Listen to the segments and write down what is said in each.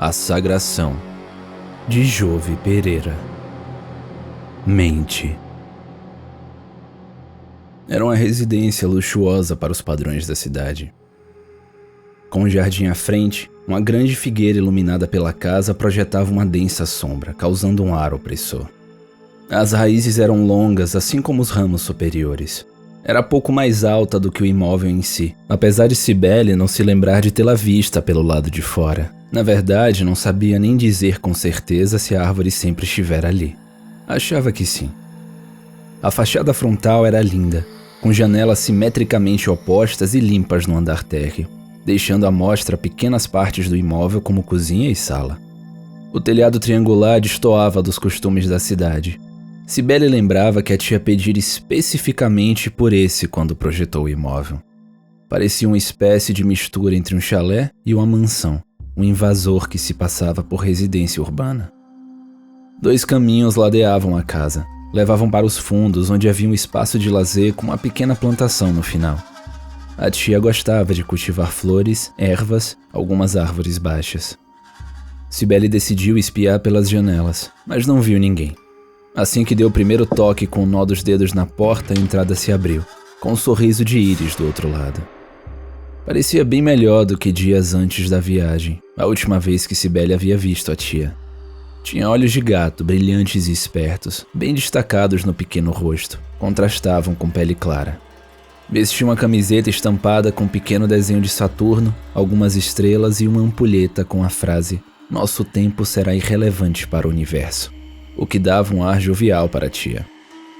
A Sagração, de Jove Pereira. Mente. Era uma residência luxuosa para os padrões da cidade. Com um jardim à frente, uma grande figueira iluminada pela casa projetava uma densa sombra, causando um ar opressor. As raízes eram longas, assim como os ramos superiores. Era pouco mais alta do que o imóvel em si, apesar de Cibele não se lembrar de tê-la vista pelo lado de fora. Na verdade, não sabia nem dizer com certeza se a árvore sempre estivera ali. Achava que sim. A fachada frontal era linda, com janelas simetricamente opostas e limpas no andar térreo, deixando à mostra pequenas partes do imóvel como cozinha e sala. O telhado triangular destoava dos costumes da cidade. Cibele lembrava que a tia pedira especificamente por esse quando projetou o imóvel. Parecia uma espécie de mistura entre um chalé e uma mansão, um invasor que se passava por residência urbana. 2 caminhos ladeavam a casa, levavam para os fundos onde havia um espaço de lazer com uma pequena plantação no final. A tia gostava de cultivar flores, ervas, algumas árvores baixas. Cibele decidiu espiar pelas janelas, mas não viu ninguém. Assim que deu o primeiro toque com o nó dos dedos na porta, a entrada se abriu, com um sorriso de íris do outro lado. Parecia bem melhor do que dias antes da viagem, a última vez que Cibele havia visto a tia. Tinha olhos de gato, brilhantes e espertos, bem destacados no pequeno rosto, contrastavam com pele clara. Vestia uma camiseta estampada com um pequeno desenho de Saturno, algumas estrelas e uma ampulheta com a frase "Nosso tempo será irrelevante para o universo", o que dava um ar jovial para a tia.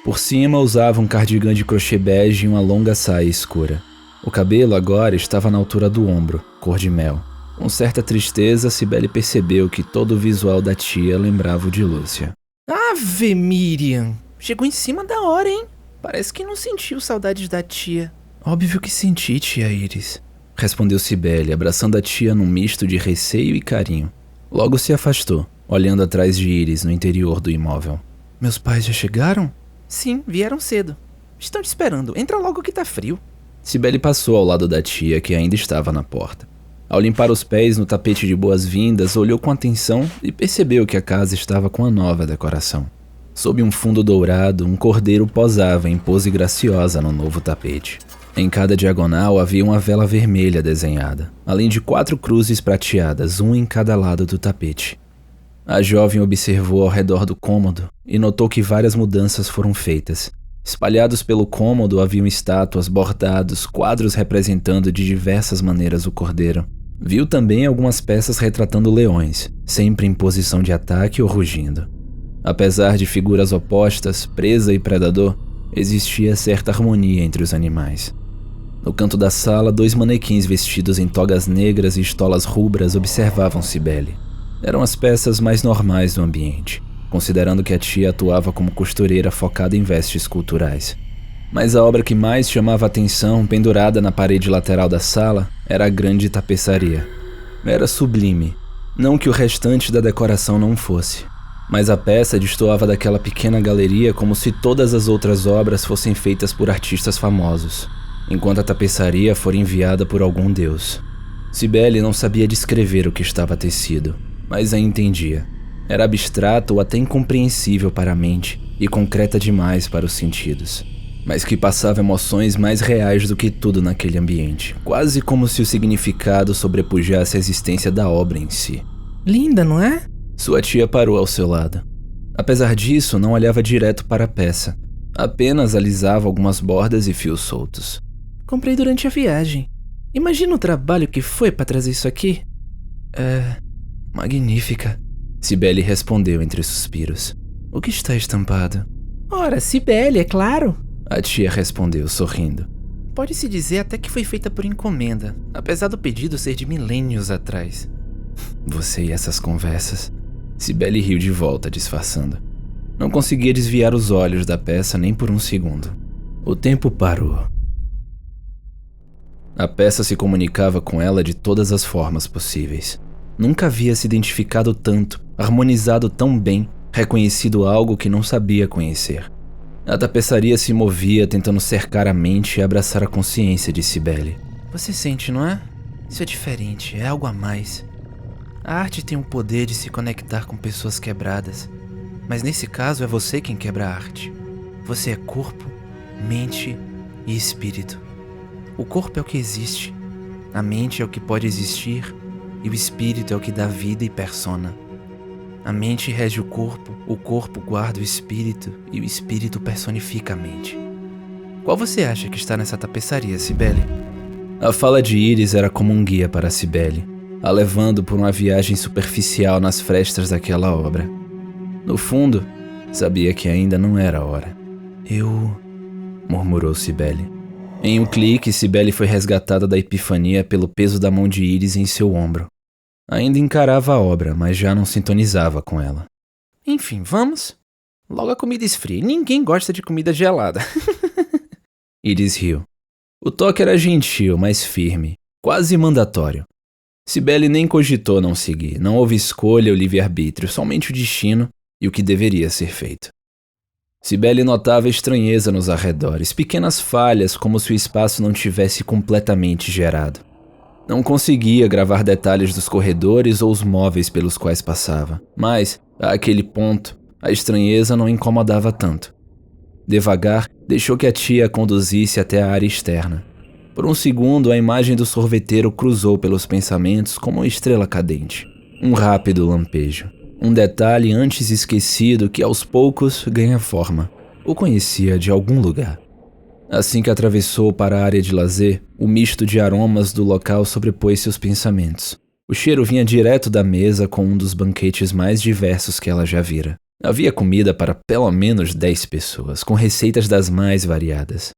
Por cima usava um cardigan de crochê bege e uma longa saia escura. O cabelo agora estava na altura do ombro, cor de mel. Com certa tristeza, Cibele percebeu que todo o visual da tia lembrava o de Lúcia. Ave Miriam! Chegou em cima da hora, hein? Parece que não sentiu saudades da tia. Óbvio que senti, tia Iris, respondeu Cibele, abraçando a tia num misto de receio e carinho. Logo se afastou, olhando atrás de Iris no interior do imóvel. Meus pais já chegaram? Sim, vieram cedo. Estão te esperando. Entra logo que tá frio. Cibele passou ao lado da tia, que ainda estava na porta. Ao limpar os pés no tapete de boas-vindas, olhou com atenção e percebeu que a casa estava com uma nova decoração. Sob um fundo dourado, um cordeiro posava em pose graciosa no novo tapete. Em cada diagonal havia uma vela vermelha desenhada, além de 4 cruzes prateadas, um em cada lado do tapete. A jovem observou ao redor do cômodo e notou que várias mudanças foram feitas. Espalhados pelo cômodo haviam estátuas, bordados, quadros representando de diversas maneiras o cordeiro. Viu também algumas peças retratando leões, sempre em posição de ataque ou rugindo. Apesar de figuras opostas, presa e predador, existia certa harmonia entre os animais. No canto da sala, 2 manequins vestidos em togas negras e estolas rubras observavam Cibele. Eram as peças mais normais do ambiente, considerando que a tia atuava como costureira focada em vestes culturais. Mas a obra que mais chamava a atenção, pendurada na parede lateral da sala, era a grande tapeçaria. Era sublime, não que o restante da decoração não fosse, mas a peça destoava daquela pequena galeria como se todas as outras obras fossem feitas por artistas famosos, enquanto a tapeçaria fora enviada por algum deus. Cibele não sabia descrever o que estava tecido, mas a entendia. Era abstrato ou até incompreensível para a mente e concreta demais para os sentidos, mas que passava emoções mais reais do que tudo naquele ambiente, quase como se o significado sobrepujasse a existência da obra em si. Linda, não é? Sua tia parou ao seu lado. Apesar disso, não olhava direto para a peça, apenas alisava algumas bordas e fios soltos. Comprei durante a viagem. Imagina o trabalho que foi para trazer isso aqui. Magnífica, Cibele respondeu entre suspiros. O que está estampado? Ora, Cibele, é claro. A tia respondeu, sorrindo. Pode-se dizer até que foi feita por encomenda, apesar do pedido ser de milênios atrás. Você e essas conversas? Cibele riu de volta, disfarçando. Não conseguia desviar os olhos da peça nem por um segundo. O tempo parou. A peça se comunicava com ela de todas as formas possíveis. Nunca havia se identificado tanto, harmonizado tão bem, reconhecido algo que não sabia conhecer. A tapeçaria se movia, tentando cercar a mente e abraçar a consciência de Cibele. Você sente, não é? Isso é diferente, é algo a mais. A arte tem o poder de se conectar com pessoas quebradas, mas nesse caso é você quem quebra a arte. Você é corpo, mente e espírito. O corpo é o que existe, a mente é o que pode existir e o espírito é o que dá vida e persona. A mente rege o corpo guarda o espírito e o espírito personifica a mente. Qual você acha que está nessa tapeçaria, Cibele? A fala de Iris era como um guia para Cibele, a levando por uma viagem superficial nas frestas daquela obra. No fundo, sabia que ainda não era a hora. Murmurou Cibele. Em um clique, Cibele foi resgatada da epifania pelo peso da mão de Iris em seu ombro. Ainda encarava a obra, mas já não sintonizava com ela. Enfim, vamos? Logo a comida esfria. Ninguém gosta de comida gelada. Iris riu. O toque era gentil, mas firme, quase mandatório. Cibele nem cogitou não seguir, não houve escolha ou livre-arbítrio, somente o destino e o que deveria ser feito. Cibele notava estranheza nos arredores, pequenas falhas como se o espaço não tivesse completamente gerado. Não conseguia gravar detalhes dos corredores ou os móveis pelos quais passava, mas, àquele ponto, a estranheza não incomodava tanto. Devagar, deixou que a tia a conduzisse até a área externa. Por um segundo, a imagem do sorveteiro cruzou pelos pensamentos como uma estrela cadente. Um rápido lampejo. Um detalhe antes esquecido que aos poucos ganha forma. O conhecia de algum lugar. Assim que atravessou para a área de lazer, o misto de aromas do local sobrepôs seus pensamentos. O cheiro vinha direto da mesa com um dos banquetes mais diversos que ela já vira. Havia comida para pelo menos 10 pessoas, com receitas das mais variadas.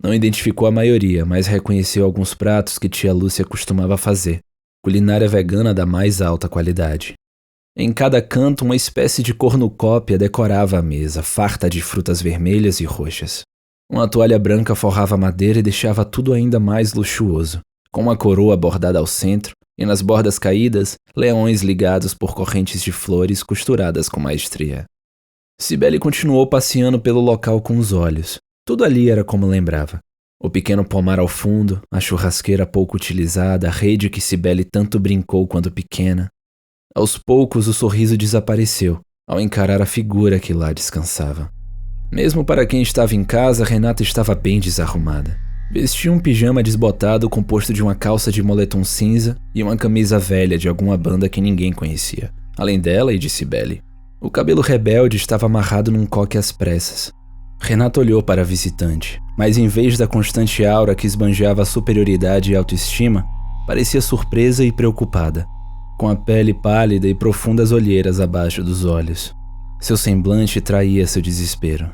Não identificou a maioria, mas reconheceu alguns pratos que tia Lúcia costumava fazer. Culinária vegana da mais alta qualidade. Em cada canto, uma espécie de cornucópia decorava a mesa, farta de frutas vermelhas e roxas. Uma toalha branca forrava a madeira e deixava tudo ainda mais luxuoso, com uma coroa bordada ao centro e nas bordas caídas, leões ligados por correntes de flores costuradas com maestria. Cibele continuou passeando pelo local com os olhos. Tudo ali era como lembrava. O pequeno pomar ao fundo, a churrasqueira pouco utilizada, a rede que Cibele tanto brincou quando pequena. Aos poucos o sorriso desapareceu, ao encarar a figura que lá descansava. Mesmo para quem estava em casa, Renata estava bem desarrumada. Vestia um pijama desbotado composto de uma calça de moletom cinza e uma camisa velha de alguma banda que ninguém conhecia, além dela e de Cibele. O cabelo rebelde estava amarrado num coque às pressas. Renata olhou para a visitante, mas em vez da constante aura que esbanjava superioridade e autoestima, parecia surpresa e preocupada, com a pele pálida e profundas olheiras abaixo dos olhos. Seu semblante traía seu desespero.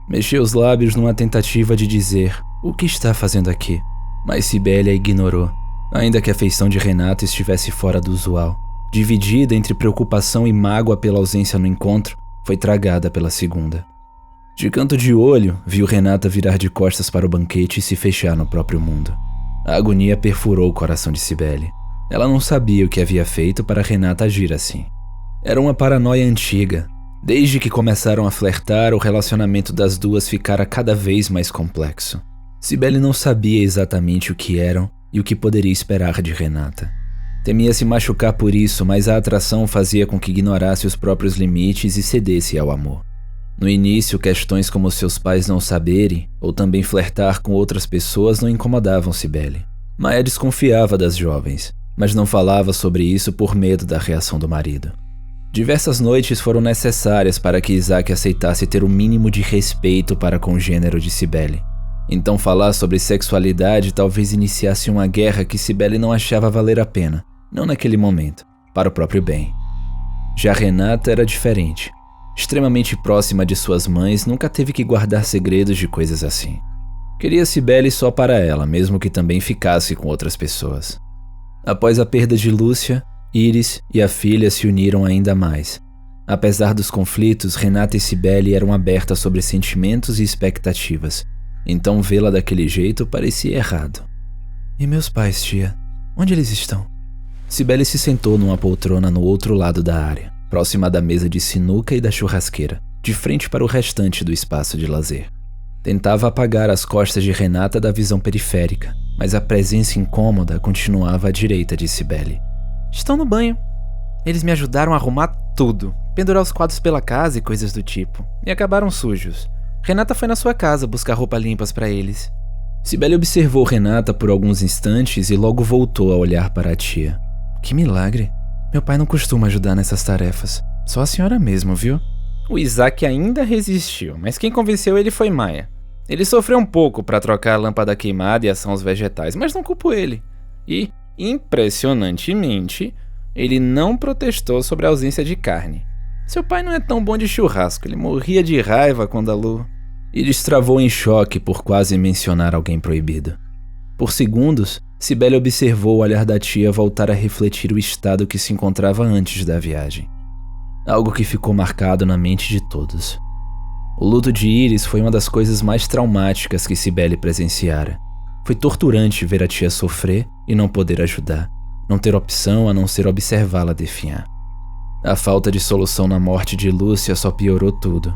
Mexeu os lábios numa tentativa de dizer o que está fazendo aqui, mas Cibele a ignorou, ainda que a feição de Renata estivesse fora do usual. Dividida entre preocupação e mágoa pela ausência no encontro, foi tragada pela segunda. De canto de olho, viu Renata virar de costas para o banquete e se fechar no próprio mundo. A agonia perfurou o coração de Cibele. Ela não sabia o que havia feito para Renata agir assim. Era uma paranoia antiga. Desde que começaram a flertar, o relacionamento das duas ficara cada vez mais complexo. Cibele não sabia exatamente o que eram e o que poderia esperar de Renata. Temia se machucar por isso, mas a atração fazia com que ignorasse os próprios limites e cedesse ao amor. No início, questões como seus pais não saberem, ou também flertar com outras pessoas não incomodavam Cibele. Maia desconfiava das jovens, mas não falava sobre isso por medo da reação do marido. Diversas noites foram necessárias para que Isaac aceitasse ter o mínimo de respeito para com o gênero de Cibele. Então falar sobre sexualidade talvez iniciasse uma guerra que Cibele não achava valer a pena, não naquele momento, para o próprio bem. Já Renata era diferente. Extremamente próxima de suas mães, nunca teve que guardar segredos de coisas assim. Queria Cibele só para ela, mesmo que também ficasse com outras pessoas. Após a perda de Lúcia, Iris e a filha se uniram ainda mais. Apesar dos conflitos, Renata e Cibele eram abertas sobre sentimentos e expectativas. Então vê-la daquele jeito parecia errado. E meus pais, tia? Onde eles estão? Cibele se sentou numa poltrona no outro lado da área, próxima da mesa de sinuca e da churrasqueira, de frente para o restante do espaço de lazer. Tentava apagar as costas de Renata da visão periférica, mas a presença incômoda continuava à direita de Cibele. Estão no banho. Eles me ajudaram a arrumar tudo, pendurar os quadros pela casa e coisas do tipo, e acabaram sujos. Renata foi na sua casa buscar roupas limpas pra eles. Cibele observou Renata por alguns instantes e logo voltou a olhar para a tia. Que milagre. Meu pai não costuma ajudar nessas tarefas. Só a senhora mesmo, viu? O Isaac ainda resistiu, mas quem convenceu ele foi Maia. Ele sofreu um pouco para trocar a lâmpada queimada e assar os vegetais, mas não culpo ele. E, impressionantemente, ele não protestou sobre a ausência de carne. Seu pai não é tão bom de churrasco, ele morria de raiva quando a Lu... Iris travou em choque por quase mencionar alguém proibido. Por segundos, Cibele observou o olhar da tia voltar a refletir o estado que se encontrava antes da viagem. Algo que ficou marcado na mente de todos. O luto de Iris foi uma das coisas mais traumáticas que Cibele presenciara. Foi torturante ver a tia sofrer e não poder ajudar, não ter opção a não ser observá-la definhar. A falta de solução na morte de Lúcia só piorou tudo.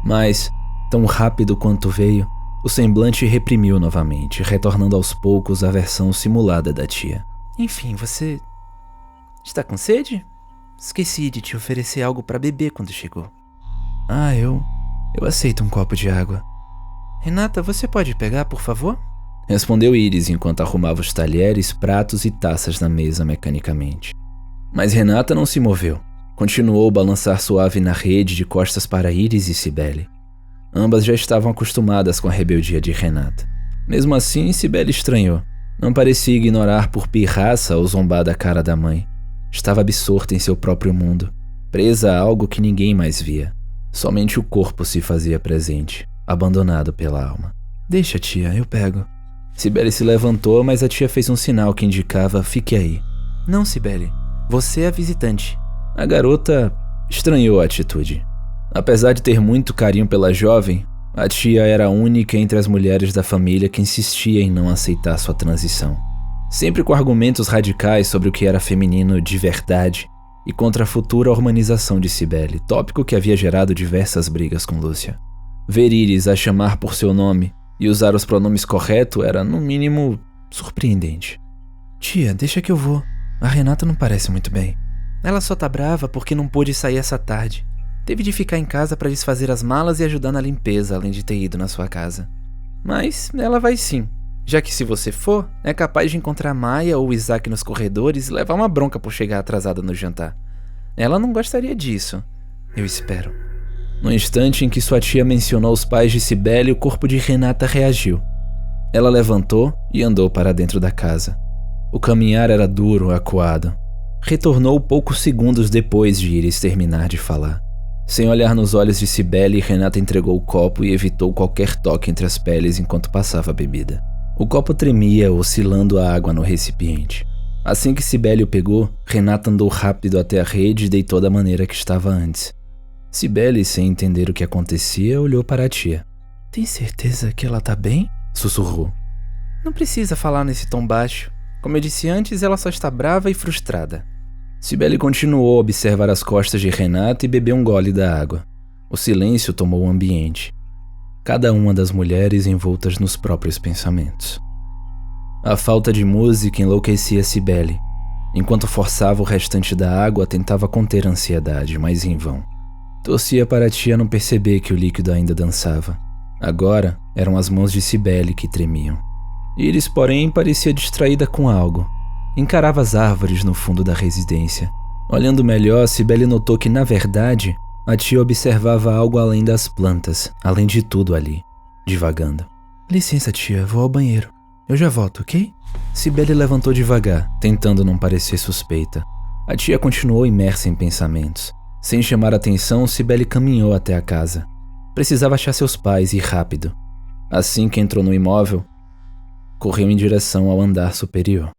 Mas, tão rápido quanto veio, o semblante reprimiu novamente, retornando aos poucos à versão simulada da tia. Enfim, você... está com sede? Esqueci de te oferecer algo para beber quando chegou. Ah, eu aceito um copo de água. Renata, você pode pegar, por favor? Respondeu Iris enquanto arrumava os talheres, pratos e taças na mesa mecanicamente. Mas Renata não se moveu. Continuou a balançar suave na rede de costas para Iris e Cibele. Ambas já estavam acostumadas com a rebeldia de Renata. Mesmo assim, Cibele estranhou. Não parecia ignorar por pirraça ou zombar da cara da mãe. Estava absorta em seu próprio mundo, presa a algo que ninguém mais via. Somente o corpo se fazia presente, abandonado pela alma. Deixa, tia, eu pego. Cibele se levantou, mas a tia fez um sinal que indicava fique aí. Não, Cibele, você é a visitante. A garota estranhou a atitude. Apesar de ter muito carinho pela jovem, a tia era a única entre as mulheres da família que insistia em não aceitar sua transição. Sempre com argumentos radicais sobre o que era feminino de verdade e contra a futura hormonização de Cibele, tópico que havia gerado diversas brigas com Lúcia. Ver Iris a chamar por seu nome e usar os pronomes corretos era, no mínimo, surpreendente. Tia, deixa que eu vou. A Renata não parece muito bem. Ela só tá brava porque não pôde sair essa tarde. Teve de ficar em casa para desfazer as malas e ajudar na limpeza, além de ter ido na sua casa. Mas ela vai sim. Já que se você for, é capaz de encontrar Maia ou Isaac nos corredores e levar uma bronca por chegar atrasada no jantar. Ela não gostaria disso. Eu espero. No instante em que sua tia mencionou os pais de Cibele, o corpo de Renata reagiu. Ela levantou e andou para dentro da casa. O caminhar era duro, acuado. Retornou poucos segundos depois de Iris terminar de falar. Sem olhar nos olhos de Cibele, Renata entregou o copo e evitou qualquer toque entre as peles enquanto passava a bebida. O copo tremia, oscilando a água no recipiente. Assim que Cibele o pegou, Renata andou rápido até a rede e deitou da maneira que estava antes. Cibele, sem entender o que acontecia, olhou para a tia. Tem certeza que ela tá bem? Sussurrou. Não precisa falar nesse tom baixo. Como eu disse antes, ela só está brava e frustrada. Cibele continuou a observar as costas de Renata e bebeu um gole da água. O silêncio tomou o ambiente. Cada uma das mulheres envoltas nos próprios pensamentos. A falta de música enlouquecia Cibele. Enquanto forçava o restante da água, tentava conter a ansiedade, mas em vão. Torcia para a tia não perceber que o líquido ainda dançava. Agora, eram as mãos de Cibele que tremiam. Iris, porém, parecia distraída com algo. Encarava as árvores no fundo da residência. Olhando melhor, Cibele notou que, na verdade, a tia observava algo além das plantas, além de tudo ali, divagando. Licença, tia, vou ao banheiro. Eu já volto, ok? Cibele levantou devagar, tentando não parecer suspeita. A tia continuou imersa em pensamentos. Sem chamar atenção, Cibele caminhou até a casa. Precisava achar seus pais e rápido. Assim que entrou no imóvel, correu em direção ao andar superior.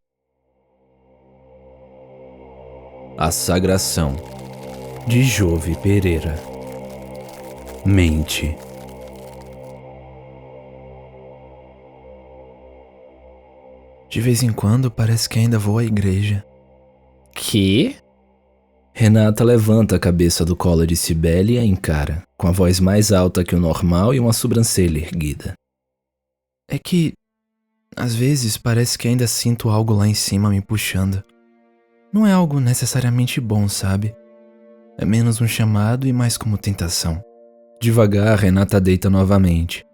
A Sagração, de Jove Pereira. Mente. De vez em quando parece que ainda vou à igreja. Que? Renata levanta a cabeça do colo de Cibele e a encara, com a voz mais alta que o normal e uma sobrancelha erguida. É que, às vezes, parece que ainda sinto algo lá em cima me puxando. não é algo necessariamente bom, sabe? É menos um chamado e mais como tentação. Devagar, Renata deita novamente.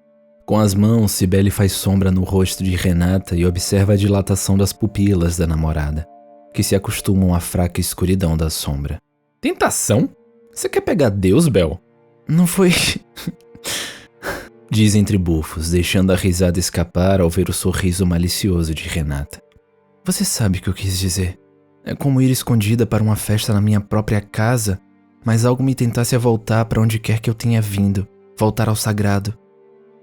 Com as mãos, Cibele faz sombra no rosto de Renata e observa a dilatação das pupilas da namorada, que se acostumam à fraca escuridão da sombra. Tentação? Você quer pegar Deus, Bel? Não foi... Diz entre bufos, deixando a risada escapar ao ver o sorriso malicioso de Renata. Você sabe o que eu quis dizer. É como ir escondida para uma festa na minha própria casa, mas algo me tentasse a voltar para onde quer que eu tenha vindo, voltar ao sagrado.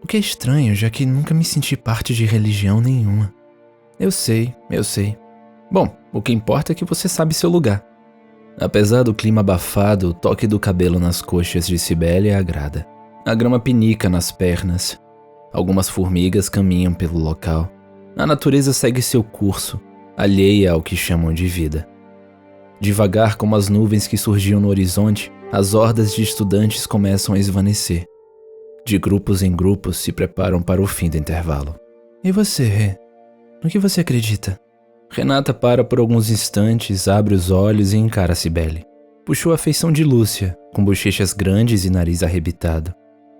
O que é estranho, já que nunca me senti parte de religião nenhuma. Eu sei. Bom, o que importa é que você sabe seu lugar. Apesar do clima abafado, o toque do cabelo nas coxas de Cibele agrada. A grama pinica nas pernas. Algumas formigas caminham pelo local. A natureza segue seu curso, alheia ao que chamam de vida. Devagar como as nuvens que surgiam no horizonte, as hordas de estudantes começam a esvanecer. De grupos em grupos se preparam para o fim do intervalo. E você, Rê? No que você acredita? Renata para por alguns instantes, abre os olhos e encara Cibele. Puxou a feição de Lúcia, com bochechas grandes e nariz arrebitado.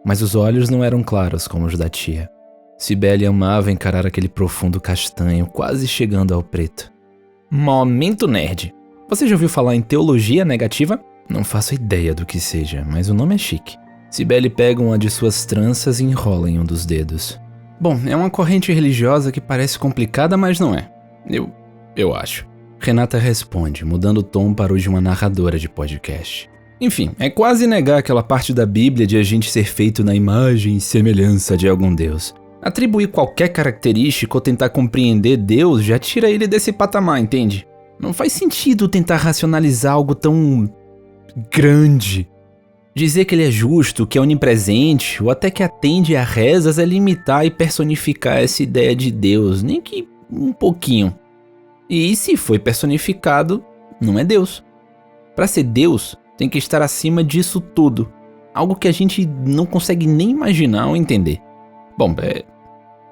Mas os olhos não eram claros como os da tia. Cibele amava encarar aquele profundo castanho, quase chegando ao preto. Momento nerd. Você já ouviu falar em teologia negativa? Não faço ideia do que seja, mas o nome é chique. Cibele pega uma de suas tranças e enrola em um dos dedos. Bom, é uma corrente religiosa que parece complicada, mas não é. Eu acho. Renata responde, mudando o tom para o de uma narradora de podcast. Enfim, é quase negar aquela parte da Bíblia de a gente ser feito na imagem e semelhança de algum Deus. Atribuir qualquer característica ou tentar compreender Deus já tira ele desse patamar, entende? Não faz sentido tentar racionalizar algo tão grande. Dizer que ele é justo, que é onipresente, ou até que atende a rezas é limitar e personificar essa ideia de Deus, nem que um pouquinho. E se foi personificado, não é Deus. Para ser Deus, tem que estar acima disso tudo. Algo que a gente não consegue nem imaginar ou entender. Bom,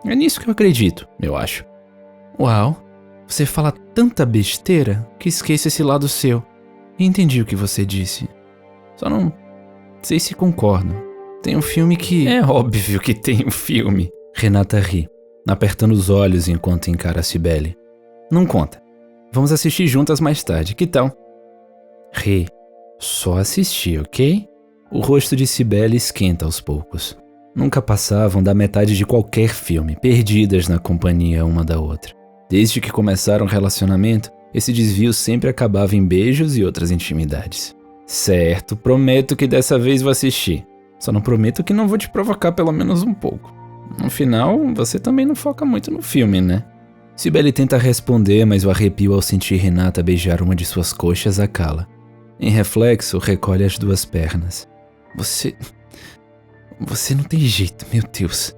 é nisso que eu acredito, eu acho. Uau, você fala tanta besteira que esqueço esse lado seu. E entendi o que você disse. Só não sei se concordo. Tem um filme que... É óbvio que tem um filme. Renata ri, apertando os olhos enquanto encara a Cibele. Não conta. Vamos assistir juntas mais tarde, que tal? Ri, só assistir, ok? O rosto de Cibele esquenta aos poucos. Nunca passavam da metade de qualquer filme, perdidas na companhia uma da outra. Desde que começaram o relacionamento, esse desvio sempre acabava em beijos e outras intimidades. Certo, prometo que dessa vez vou assistir. Só não prometo que não vou te provocar pelo menos um pouco. No final, você também não foca muito no filme, né? Cibele tenta responder, mas o arrepio ao sentir Renata beijar uma de suas coxas a cala. Em reflexo, recolhe as duas pernas. Você não tem jeito, meu Deus.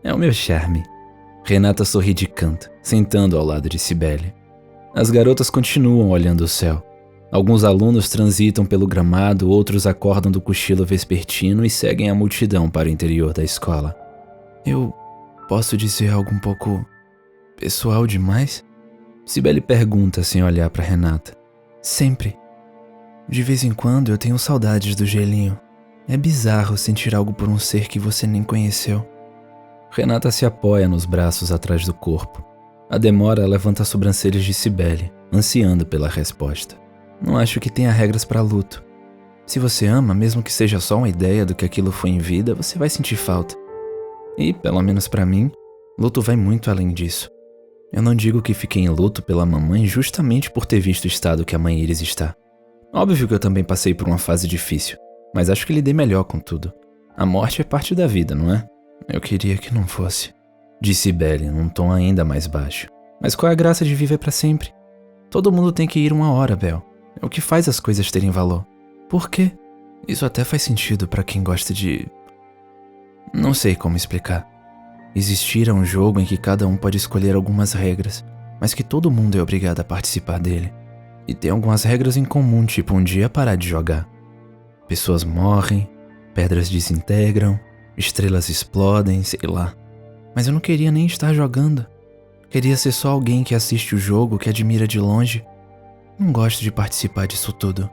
É o meu charme. Renata sorri de canto, sentando ao lado de Cibele. As garotas continuam olhando o céu. Alguns alunos transitam pelo gramado, outros acordam do cochilo vespertino e seguem a multidão para o interior da escola. Eu posso dizer algo um pouco pessoal demais? Cibele pergunta sem olhar para Renata. Sempre. De vez em quando eu tenho saudades do gelinho. É bizarro sentir algo por um ser que você nem conheceu. Renata se apoia nos braços atrás do corpo. A demora levanta as sobrancelhas de Cibele, ansiando pela resposta. Não acho que tenha regras para luto. Se você ama, mesmo que seja só uma ideia do que aquilo foi em vida, você vai sentir falta. E, pelo menos para mim, luto vai muito além disso. Eu não digo que fiquei em luto pela mamãe justamente por ter visto o estado que a mãe Iris está. Óbvio que eu também passei por uma fase difícil, mas acho que lidei melhor com tudo. A morte é parte da vida, não é? Eu queria que não fosse, disse Cibele num tom ainda mais baixo. Mas qual é a graça de viver para sempre? Todo mundo tem que ir uma hora, Bel. É o que faz as coisas terem valor. Por quê? Isso até faz sentido para quem gosta de... Não sei como explicar. Existir é um jogo em que cada um pode escolher algumas regras, mas que todo mundo é obrigado a participar dele. E tem algumas regras em comum, tipo um dia parar de jogar. Pessoas morrem, pedras desintegram, estrelas explodem, sei lá. Mas eu não queria nem estar jogando. Queria ser só alguém que assiste o jogo, que admira de longe. Não gosto de participar disso tudo.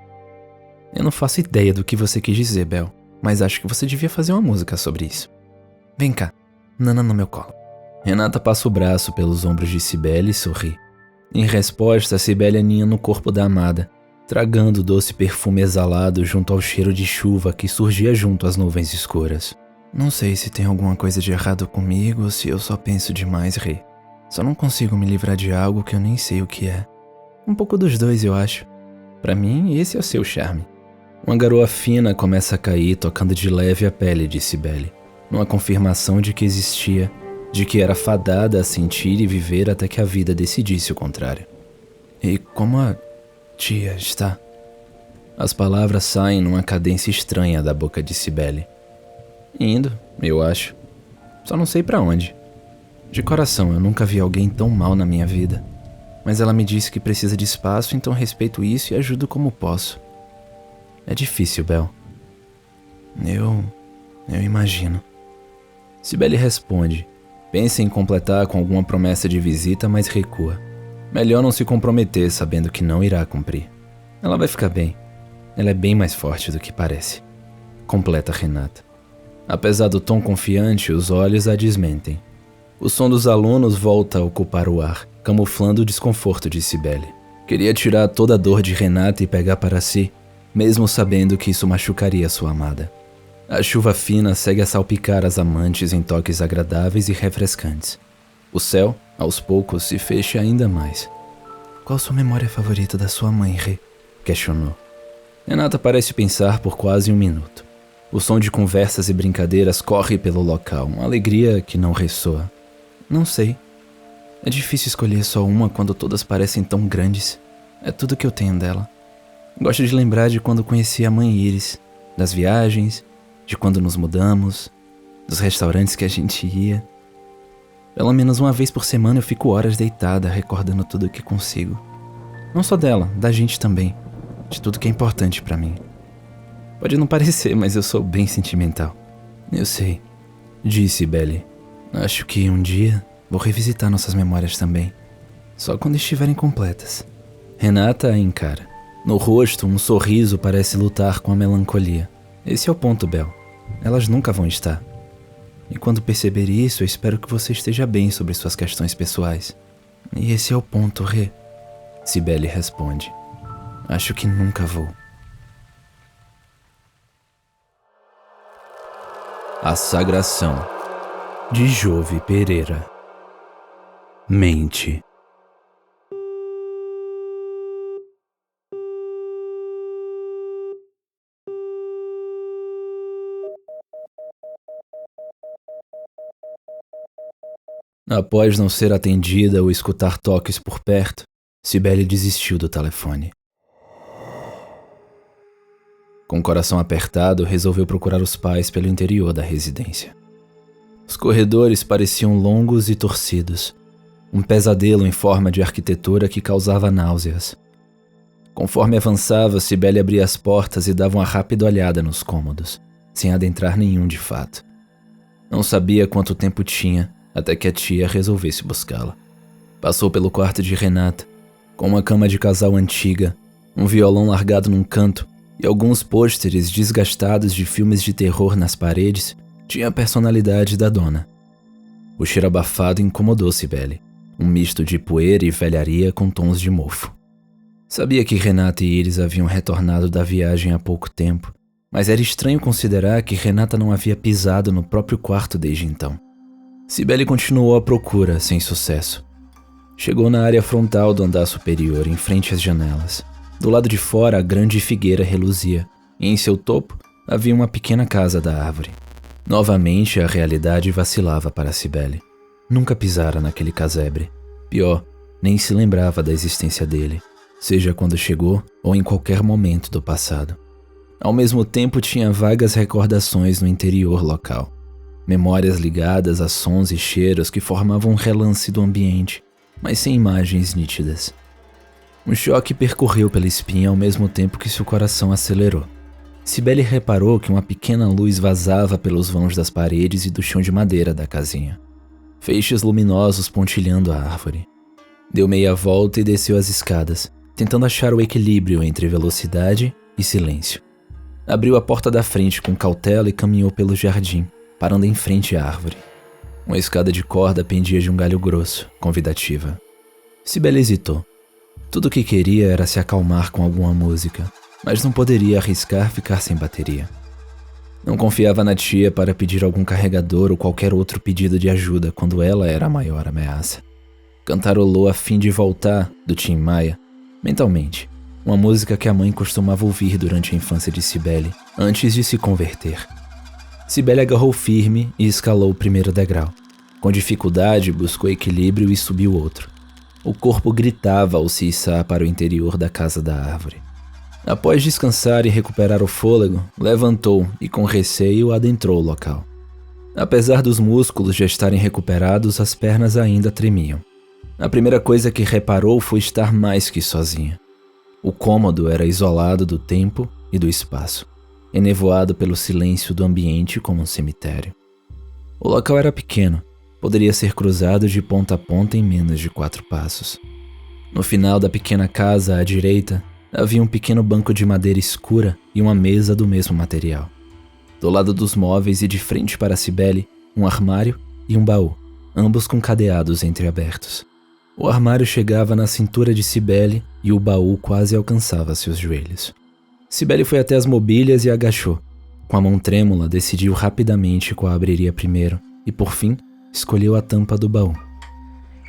Eu não faço ideia do que você quis dizer, Bel, mas acho que você devia fazer uma música sobre isso. Vem cá, nana no meu colo. Renata passa o braço pelos ombros de Cibele e sorri. Em resposta, Cibele aninha no corpo da amada, tragando o doce perfume exalado junto ao cheiro de chuva que surgia junto às nuvens escuras. Não sei se tem alguma coisa de errado comigo ou se eu só penso demais, Rê. Só não consigo me livrar de algo que eu nem sei o que é. Um pouco dos dois, eu acho. Pra mim, esse é o seu charme. Uma garoa fina começa a cair, tocando de leve a pele de Cibele, numa confirmação de que existia, de que era fadada a sentir e viver até que a vida decidisse o contrário. E como a tia está? As palavras saem numa cadência estranha da boca de Cibele. Indo, eu acho. Só não sei pra onde. De coração, eu nunca vi alguém tão mal na minha vida. Mas ela me disse que precisa de espaço, então respeito isso e ajudo como posso. É difícil, Bel. Eu imagino. Cibele responde. Pensa em completar com alguma promessa de visita, mas recua. Melhor não se comprometer sabendo que não irá cumprir. Ela vai ficar bem. Ela é bem mais forte do que parece. Completa Renata. Apesar do tom confiante, os olhos a desmentem. O som dos alunos volta a ocupar o ar, camuflando o desconforto de Cibele. Queria tirar toda a dor de Renata e pegar para si, mesmo sabendo que isso machucaria sua amada. A chuva fina segue a salpicar as amantes em toques agradáveis e refrescantes. O céu, aos poucos, se fecha ainda mais. Qual sua memória favorita da sua mãe, Rê? Questionou. Renata parece pensar por quase um minuto. O som de conversas e brincadeiras corre pelo local, uma alegria que não ressoa. Não sei. É difícil escolher só uma quando todas parecem tão grandes. É tudo que eu tenho dela. Gosto de lembrar de quando conheci a mãe Iris, das viagens, de quando nos mudamos, dos restaurantes que a gente ia. Pelo menos uma vez por semana eu fico horas deitada, recordando tudo o que consigo. Não só dela, da gente também. De tudo que é importante pra mim. Pode não parecer, mas eu sou bem sentimental. Eu sei, disse Belly. Acho que um dia vou revisitar nossas memórias também. Só quando estiverem completas. Renata a encara. No rosto, um sorriso parece lutar com a melancolia. Esse é o ponto, Bel. Elas nunca vão estar. E quando perceber isso, eu espero que você esteja bem sobre suas questões pessoais. E esse é o ponto, Rê. Cibele responde. Acho que nunca vou. A Sagração, de Jove Pereira. Mente. Após não ser atendida ou escutar toques por perto, Cibele desistiu do telefone. Com o coração apertado, resolveu procurar os pais pelo interior da residência. Os corredores pareciam longos e torcidos, um pesadelo em forma de arquitetura que causava náuseas. Conforme avançava, Cibele abria as portas e dava uma rápida olhada nos cômodos, sem adentrar nenhum de fato. Não sabia quanto tempo tinha, até que a tia resolvesse buscá-la. Passou pelo quarto de Renata, com uma cama de casal antiga, um violão largado num canto e alguns pôsteres desgastados de filmes de terror nas paredes. Tinha a personalidade da dona. O cheiro abafado incomodou Cibele, um misto de poeira e velharia com tons de mofo. Sabia que Renata e Iris haviam retornado da viagem há pouco tempo, mas era estranho considerar que Renata não havia pisado no próprio quarto desde então. Cibele continuou a procura, sem sucesso. Chegou na área frontal do andar superior, em frente às janelas. Do lado de fora, a grande figueira reluzia, e em seu topo havia uma pequena casa da árvore. Novamente, a realidade vacilava para Cibele. Nunca pisara naquele casebre. Pior, nem se lembrava da existência dele, seja quando chegou ou em qualquer momento do passado. Ao mesmo tempo, tinha vagas recordações no interior local. Memórias ligadas a sons e cheiros que formavam um relance do ambiente, mas sem imagens nítidas. Um choque percorreu pela espinha ao mesmo tempo que seu coração acelerou. Cibele reparou que uma pequena luz vazava pelos vãos das paredes e do chão de madeira da casinha. Feixes luminosos pontilhando a árvore. Deu meia volta e desceu as escadas, tentando achar o equilíbrio entre velocidade e silêncio. Abriu a porta da frente com cautela e caminhou pelo jardim, parando em frente à árvore. Uma escada de corda pendia de um galho grosso, convidativa. Cibele hesitou. Tudo o que queria era se acalmar com alguma música, mas não poderia arriscar ficar sem bateria. Não confiava na tia para pedir algum carregador ou qualquer outro pedido de ajuda quando ela era a maior ameaça. Cantarolou a fim de voltar, do Tim Maia, mentalmente, uma música que a mãe costumava ouvir durante a infância de Cibele, antes de se converter. Cibele agarrou firme e escalou o primeiro degrau. Com dificuldade, buscou equilíbrio e subiu outro. O corpo gritava ao se içar para o interior da casa da árvore. Após descansar e recuperar o fôlego, levantou e com receio adentrou o local. Apesar dos músculos já estarem recuperados, as pernas ainda tremiam. A primeira coisa que reparou foi estar mais que sozinha. O cômodo era isolado do tempo e do espaço, enevoado pelo silêncio do ambiente como um cemitério. O local era pequeno, poderia ser cruzado de ponta a ponta em menos de 4 passos. No final da pequena casa, à direita, havia um pequeno banco de madeira escura e uma mesa do mesmo material. Do lado dos móveis e de frente para Cibele, um armário e um baú, ambos com cadeados entreabertos. O armário chegava na cintura de Cibele e o baú quase alcançava seus joelhos. Cibele foi até as mobílias e agachou. Com a mão trêmula, decidiu rapidamente qual abriria primeiro e, por fim, escolheu a tampa do baú.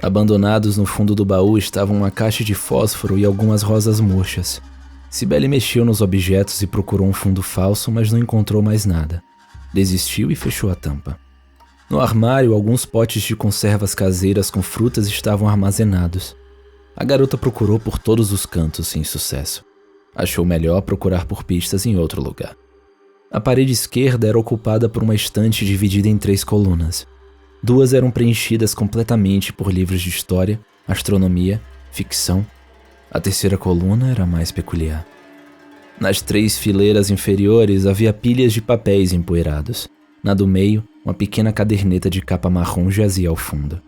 Abandonados no fundo do baú estavam uma caixa de fósforo e algumas rosas murchas. Cibele mexeu nos objetos e procurou um fundo falso, mas não encontrou mais nada. Desistiu e fechou a tampa. No armário, alguns potes de conservas caseiras com frutas estavam armazenados. A garota procurou por todos os cantos sem sucesso. Achou melhor procurar por pistas em outro lugar. A parede esquerda era ocupada por uma estante dividida em 3 colunas. 2 eram preenchidas completamente por livros de história, astronomia, ficção. A terceira coluna era mais peculiar. Nas 3 fileiras inferiores havia pilhas de papéis empoeirados. Na do meio, uma pequena caderneta de capa marrom jazia ao fundo.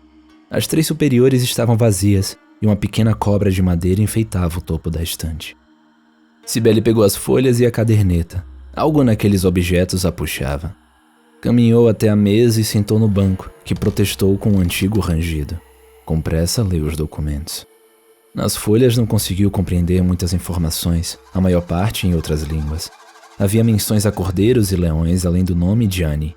As 3 superiores estavam vazias e uma pequena cobra de madeira enfeitava o topo da estante. Cibele pegou as folhas e a caderneta. Algo naqueles objetos a puxava. Caminhou até a mesa e sentou no banco, que protestou com um antigo rangido. Com pressa, leu os documentos. Nas folhas não conseguiu compreender muitas informações, a maior parte em outras línguas. Havia menções a cordeiros e leões, além do nome Gianni.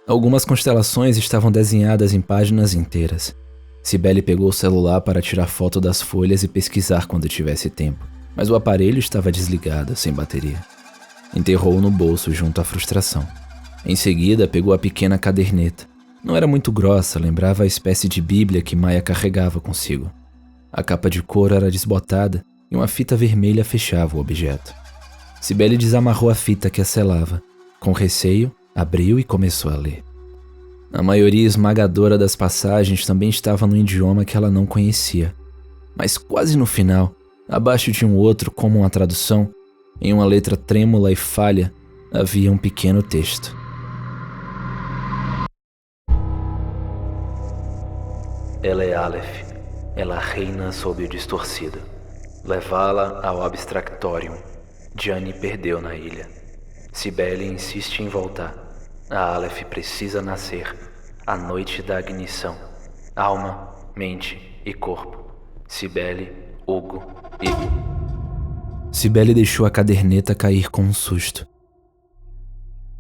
Algumas constelações estavam desenhadas em páginas inteiras. Cibele pegou o celular para tirar foto das folhas e pesquisar quando tivesse tempo, mas o aparelho estava desligado, sem bateria. Enterrou-o no bolso junto à frustração. Em seguida, pegou a pequena caderneta. Não era muito grossa, lembrava a espécie de bíblia que Maia carregava consigo. A capa de couro era desbotada e uma fita vermelha fechava o objeto. Cibele desamarrou a fita que a selava. Com receio, abriu e começou a ler. A maioria esmagadora das passagens também estava no idioma que ela não conhecia. Mas quase no final, abaixo de um outro como uma tradução, em uma letra trêmula e falha, havia um pequeno texto. Ela é Aleph. Ela reina sob o distorcido. Levá-la ao abstractorium. Gianni perdeu na ilha. Cibele insiste em voltar. A Aleph precisa nascer. A noite da ignição. Alma, mente e corpo. Cibele, Hugo e... Cibele deixou a caderneta cair com um susto.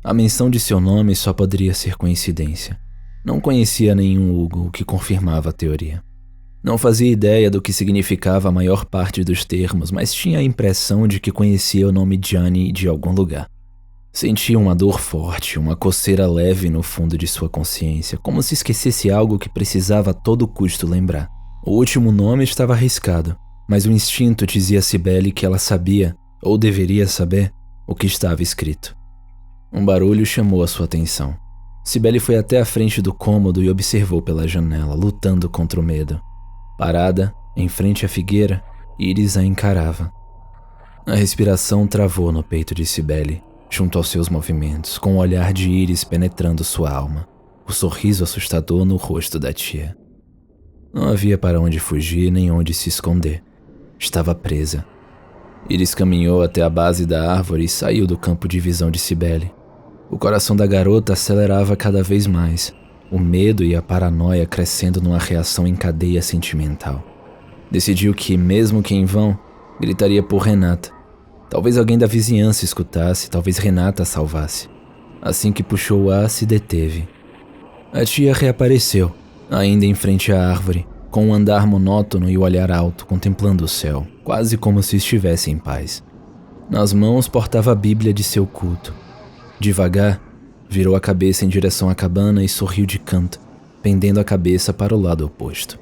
A menção de seu nome só poderia ser coincidência. Não conhecia nenhum Hugo, o que confirmava a teoria. Não fazia ideia do que significava a maior parte dos termos, mas tinha a impressão de que conhecia o nome Gianni de algum lugar. Sentia uma dor forte, uma coceira leve no fundo de sua consciência, como se esquecesse algo que precisava a todo custo lembrar. O último nome estava arriscado, mas o instinto dizia a Cibele que ela sabia, ou deveria saber, o que estava escrito. Um barulho chamou a sua atenção. Cibele foi até a frente do cômodo e observou pela janela, lutando contra o medo. Parada, em frente à figueira, Iris a encarava. A respiração travou no peito de Cibele, junto aos seus movimentos, com o olhar de Iris penetrando sua alma, o sorriso assustador no rosto da tia. Não havia para onde fugir nem onde se esconder. estava presa. Iris caminhou até a base da árvore e saiu do campo de visão de Cibele. O coração da garota acelerava cada vez mais, o medo e a paranoia crescendo numa reação em cadeia sentimental. Decidiu que, mesmo que em vão, gritaria por Renata. Talvez alguém da vizinhança escutasse, talvez Renata a salvasse. Assim que puxou o ar, se deteve. A tia reapareceu, ainda em frente à árvore, com um andar monótono e o olhar alto, contemplando o céu, quase como se estivesse em paz. Nas mãos portava a Bíblia de seu culto. Devagar, virou a cabeça em direção à cabana e sorriu de canto, pendendo a cabeça para o lado oposto.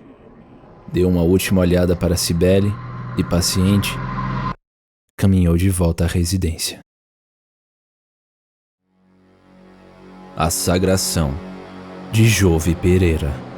Deu uma última olhada para Cibele e, paciente, caminhou de volta à residência. A Sagração, de Jove Pereira.